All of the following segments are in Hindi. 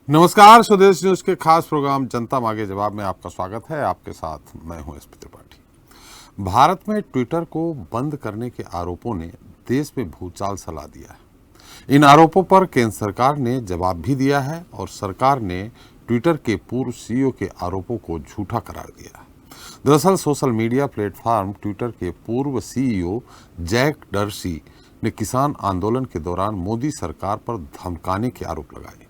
नमस्कार, स्वदेश न्यूज के खास प्रोग्राम जनता मांगे जवाब में आपका स्वागत है। आपके साथ मैं हूं एसपी त्रिपाठी। भारत में ट्विटर को बंद करने के आरोपों ने देश में भूचाल सा ला दिया है। इन आरोपों पर केंद्र सरकार ने जवाब भी दिया है और सरकार ने ट्विटर के पूर्व सीईओ के आरोपों को झूठा करार दिया है। दरअसल सोशल मीडिया प्लेटफॉर्म ट्विटर के पूर्व सीईओ जैक डर्सी ने किसान आंदोलन के दौरान मोदी सरकार पर धमकाने के आरोप लगाए।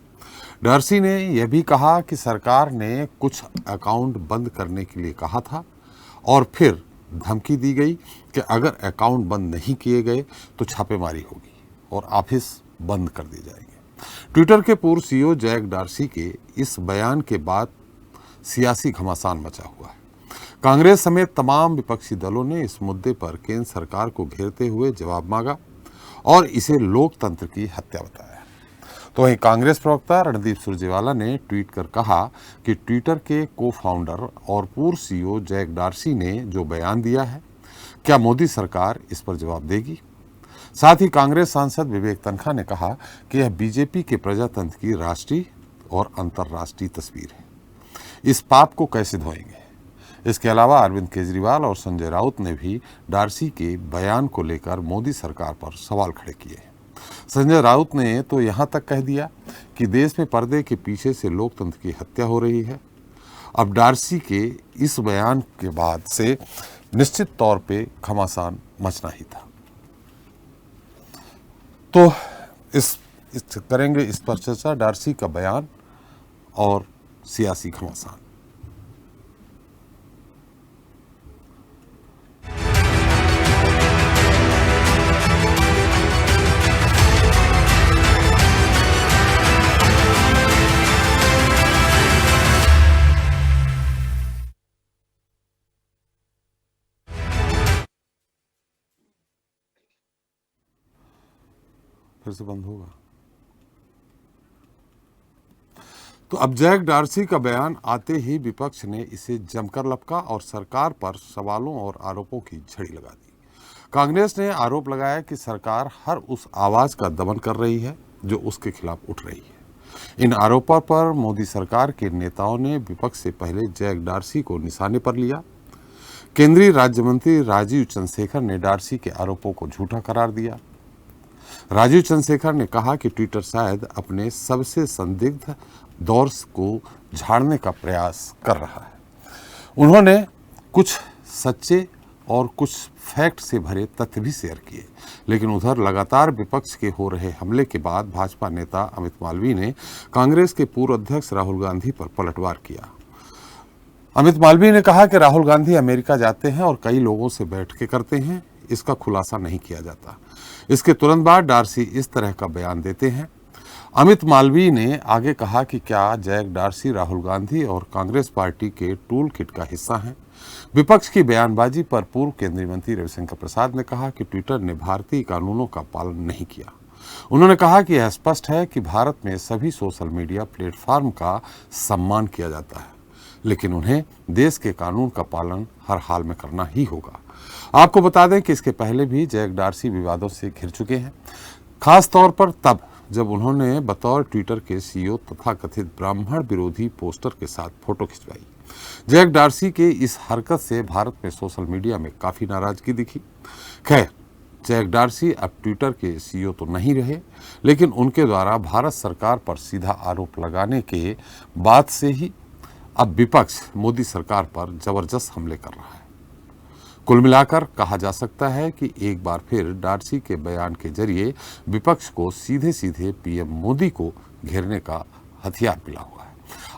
डर्सी ने यह भी कहा कि सरकार ने कुछ अकाउंट बंद करने के लिए कहा था और फिर धमकी दी गई कि अगर अकाउंट बंद नहीं किए गए तो छापेमारी होगी और ऑफिस बंद कर दिए जाएंगे। ट्विटर के पूर्व सीईओ जैक डर्सी के इस बयान के बाद सियासी घमासान मचा हुआ है। कांग्रेस समेत तमाम विपक्षी दलों ने इस मुद्दे पर केंद्र सरकार को घेरते हुए जवाब मांगा और इसे लोकतंत्र की हत्या बताया। तो वहीं कांग्रेस प्रवक्ता रणदीप सुरजेवाला ने ट्वीट कर कहा कि ट्विटर के को फाउंडर और पूर्व सीईओ जैक डर्सी ने जो बयान दिया है, क्या मोदी सरकार इस पर जवाब देगी? साथ ही कांग्रेस सांसद विवेक तन्खा ने कहा कि यह बीजेपी के प्रजातंत्र की राष्ट्रीय और अंतर्राष्ट्रीय तस्वीर है। इस पाप को कैसे धोएंगे? इसके अलावा अरविंद केजरीवाल और संजय राउत ने भी डर्सी के बयान को लेकर मोदी सरकार पर सवाल खड़े किए हैं। संजय राउत ने तो यहां तक कह दिया कि देश में पर्दे के पीछे से लोकतंत्र की हत्या हो रही है। अब डर्सी के इस बयान के बाद से निश्चित तौर पे घमासान मचना ही था। तो इस करेंगे इस पर चर्चा, डर्सी का बयान और सियासी घमासान। फिर से बंद होगा। तो अब जैक डर्सी का बयान आते ही विपक्ष ने इसे जमकर लपका और सरकार पर सवालों और आरोपों की झड़ी लगा दी। कांग्रेस ने आरोप लगाया कि सरकार हर उस आवाज का दमन कर रही है जो उसके खिलाफ उठ रही है। इन आरोपों पर मोदी सरकार के नेताओं ने विपक्ष से पहले जैक डर्सी को निशाने पर लिया। केंद्रीय राज्य मंत्री राजीव चंद्रशेखर ने डर्सी के आरोपों को झूठा करार दिया। राजीव चंद्रशेखर ने कहा कि ट्विटर शायद अपने सबसे संदिग्ध दौर को झाड़ने का प्रयास कर रहा है। उन्होंने कुछ सच्चे और कुछ फैक्ट से भरे तथ्य भी शेयर किए, लेकिन उधर लगातार विपक्ष के हो रहे हमले के बाद भाजपा नेता अमित मालवीय ने कांग्रेस के पूर्व अध्यक्ष राहुल गांधी पर पलटवार किया। अमित मालवीय ने कहा कि राहुल गांधी अमेरिका जाते हैं और कई लोगों से बैठ के करते हैं, इसका खुलासा नहीं किया जाता। इसके तुरंत बाद डर्सी इस तरह का बयान देते हैं। अमित मालवीय ने आगे कहा कि क्या जैक डर्सी राहुल गांधी और कांग्रेस पार्टी के टूल किट का हिस्सा हैं? विपक्ष की बयानबाजी पर पूर्व केंद्रीय मंत्री रविशंकर प्रसाद ने कहा कि ट्विटर ने भारतीय कानूनों का पालन नहीं किया। उन्होंने कहा कि यह स्पष्ट है कि भारत में सभी सोशल मीडिया प्लेटफॉर्म का सम्मान किया जाता है, लेकिन उन्हें देश के कानून का पालन हर हाल में करना ही होगा। आपको बता दें कि इसके पहले भी जैक डर्सी विवादों से घिर चुके हैं, खास तौर पर तब जब उन्होंने बतौर ट्विटर के सीईओ तथा कथित ब्राह्मण विरोधी पोस्टर के साथ फोटो खिंचवाई। जैक डर्सी के इस हरकत से भारत में सोशल मीडिया में काफी नाराजगी दिखी। खैर, जैक डर्सी अब ट्विटर के सीईओ तो नहीं रहे, लेकिन उनके द्वारा भारत सरकार पर सीधा आरोप लगाने के बाद से ही अब विपक्ष मोदी सरकार पर जबरदस्त हमले कर रहा है। कुल मिलाकर कहा जा सकता है कि एक बार फिर डर्सी के बयान के जरिए विपक्ष को सीधे सीधे पीएम मोदी को घेरने का हथियार मिला हुआ है।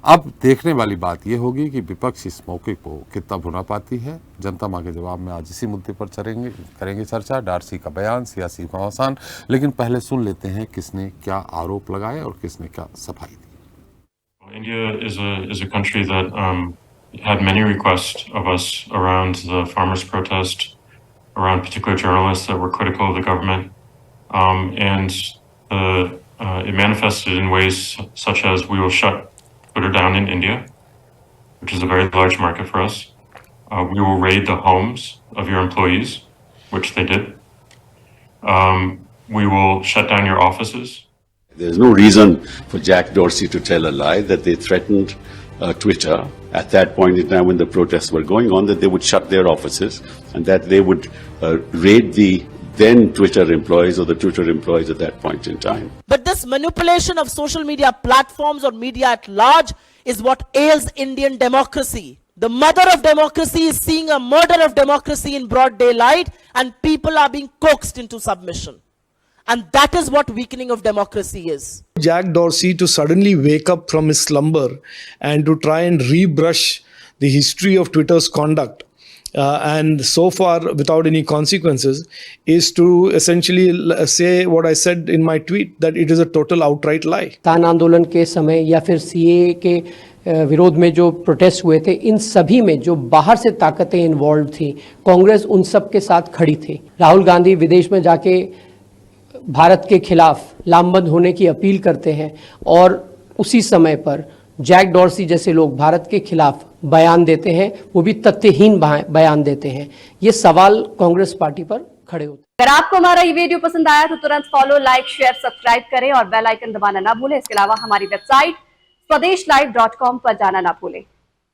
अब देखने वाली बात यह होगी कि विपक्ष इस मौके को कितना भुना पाती है। जनता मांगे जवाब में आज इसी मुद्दे पर करेंगे चर्चा, डर्सी का बयान, सियासी घमासान। लेकिन पहले सुन लेते हैं किसने क्या आरोप लगाए और किसने क्या सफाई दी। India is a country that had many requests of us around the farmers' protest, around particular journalists that were critical of the government, and it manifested in ways such as we will shut Twitter down in India, which is a very large market for us. We will raid the homes of your employees, which they did. We will shut down your offices. There's no reason for Jack Dorsey to tell a lie that they threatened Twitter at that point in time when the protests were going on, that they would shut their offices and that they would raid the then Twitter employees or the Twitter employees at that point in time. But this manipulation of social media platforms or media at large is what ails Indian democracy. The mother of democracy is seeing a murder of democracy in broad daylight, and people are being coaxed into submission. And that is what weakening of democracy is. Jack Dorsey to suddenly wake up from his slumber and to try and rebrush the history of Twitter's conduct and so far without any consequences is to essentially say what I said in my tweet, that it is a total outright lie. किसान आंदोलन के समय या फिर सीए के विरोध में जो प्रोटेस्ट हुए थे, इन सभी में जो बाहर से ताकतें इन्वॉल्व थी, कांग्रेस उन सब के साथ खड़ी थी। राहुल गांधी विदेश में जाके भारत के खिलाफ लामबंद होने की अपील करते हैं और उसी समय पर जैक डॉर्सी जैसे लोग भारत के खिलाफ बयान देते हैं, वो भी तथ्यहीन बयान देते हैं। ये सवाल कांग्रेस पार्टी पर खड़े होते हैं। अगर आपको हमारा ये वीडियो पसंद आया तो तुरंत फॉलो, लाइक, शेयर, सब्सक्राइब करें और बेल आइकन दबाना ना भूलें। इसके अलावा हमारी वेबसाइट swadeshlive.com पर जाना ना भूलें।